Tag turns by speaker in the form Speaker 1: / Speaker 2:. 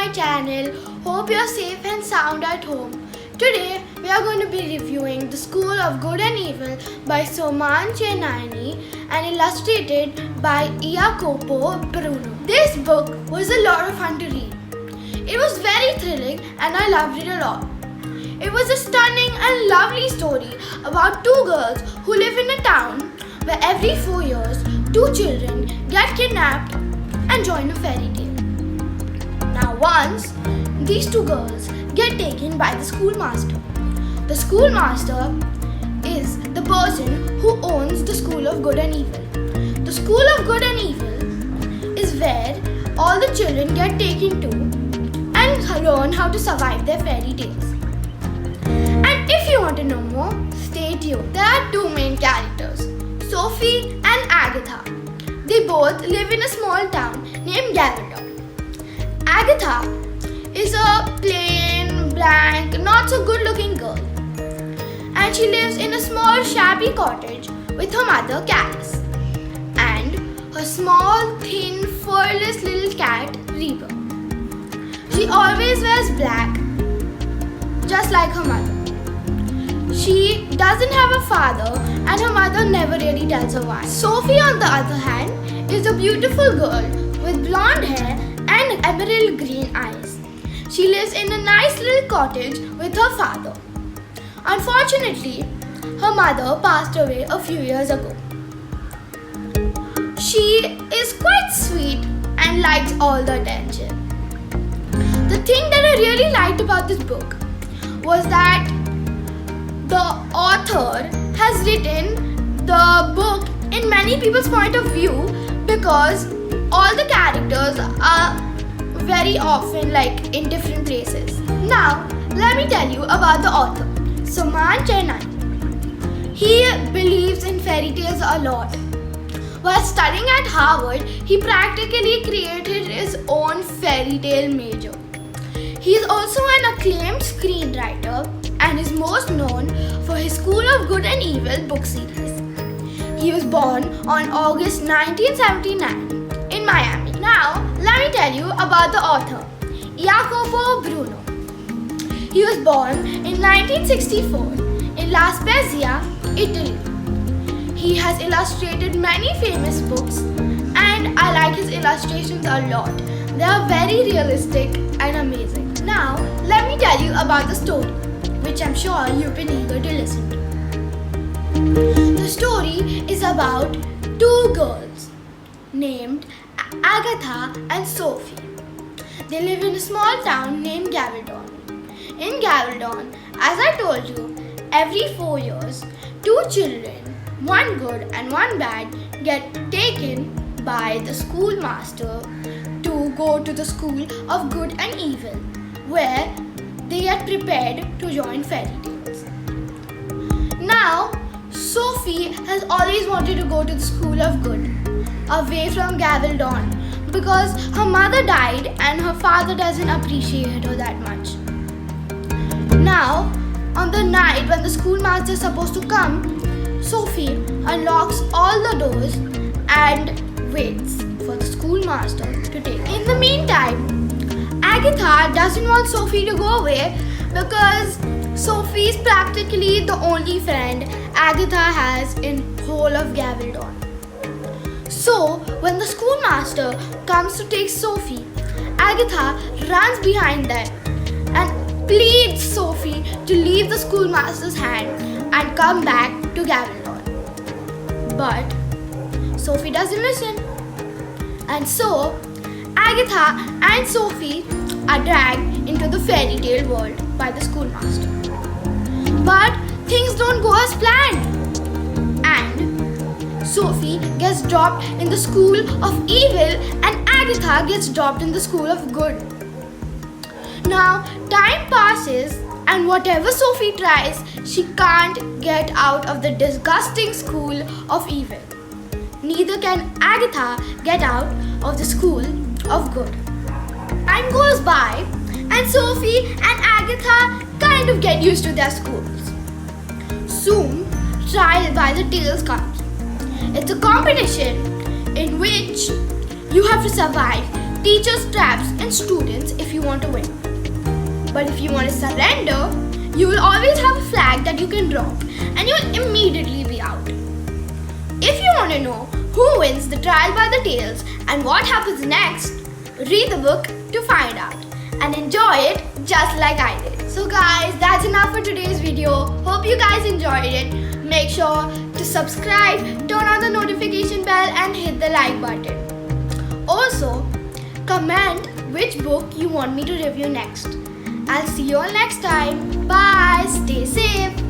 Speaker 1: my channel. Hope you're safe and sound at home. Today we are going to be reviewing The School of Good and Evil by Soman, Chainani and illustrated by Bruno. This book was a lot of fun to read. It was very thrilling and I loved it a lot. It was a stunning and lovely story about two girls who live in a town where every 4 years, two children get kidnapped and join a fairy tale. Now once, these two girls get taken by the schoolmaster. The schoolmaster is the person who owns the School of Good and Evil. The School of Good and Evil is where all the children get taken to and learn how to survive their fairy tales. And if you want to know more, stay tuned. There are two main characters, Sophie and Agatha. They both live in a small town named Gavaldon. Agatha is a plain, blank, not so good looking girl. And she lives in a small shabby cottage with her mother Calice and her small, thin, furless little cat Reba. She always wears black, just like her mother. She doesn't have a father and her mother never really tells her why. Sophie, on the other hand, is a beautiful girl with blonde hair and emerald green eyes. She lives in a nice little cottage with her father. Unfortunately, her mother passed away a few years ago. She is quite sweet and likes all the attention. The thing that I really liked about this book was that the author has written the book in many people's point of view because all the characters are very often in different places. Now, let me tell you about the author, Soman Chainani. He believes in fairy tales a lot. While studying at Harvard, he practically created his own fairy tale major. He is also an acclaimed screenwriter and is most known for his School of Good and Evil book series. He was born on August 1979 in Miami. Now, let me tell you about the author, Bruno. He was born in 1964 in La Spezia, Italy. He has illustrated many famous books and I like his illustrations a lot. They are very realistic and amazing. Now, let me tell you about the story, which I'm sure you've been eager to listen to. The story is about two girls named Agatha and Sophie. They live in a small town named Gavaldon. In Gavaldon, as I told you, every 4 years, two children, one good and one bad, get taken by the schoolmaster to go to the School of Good and Evil, where they get prepared to join fairy tales. Now, Sophie has always wanted to go to the School of Good, away from Gavaldon, because her mother died and her father doesn't appreciate her that much. Now, on the night when the schoolmaster is supposed to come, Sophie unlocks all the doors and waits for the schoolmaster to take her. In the meantime, Agatha doesn't want Sophie to go away because Sophie is practically the only friend Agatha has in whole of Gavaldon. So, when the schoolmaster comes to take Sophie, Agatha runs behind them and pleads Sophie to leave the schoolmaster's hand and come back to Gavaldon. But Sophie doesn't listen. And so, Agatha and Sophie are dragged into the fairy tale world by the schoolmaster. But things don't go as planned. And Sophie gets dropped in the School of Evil and Agatha gets dropped in the School of Good. Now, time passes and whatever Sophie tries, she can't get out of the disgusting School of Evil. Neither can Agatha get out of the School of Good. Time goes by and Sophie and Agatha kind of get used to their schools. Soon, Trial by the Tales comes. It's a competition in which you have to survive teachers traps and students if you want to win. But if you want to surrender, you will always have a flag that you can drop and you will immediately be out. If you want to know who wins the trial by the tails and what happens next, read the book to find out and enjoy it just like I did. So guys, that's enough for today's video. Hope you guys enjoyed it. Make sure to subscribe, turn on the notification bell and hit the like button. Also, comment which book you want me to review next. I'll see you all next time. Bye. Stay safe.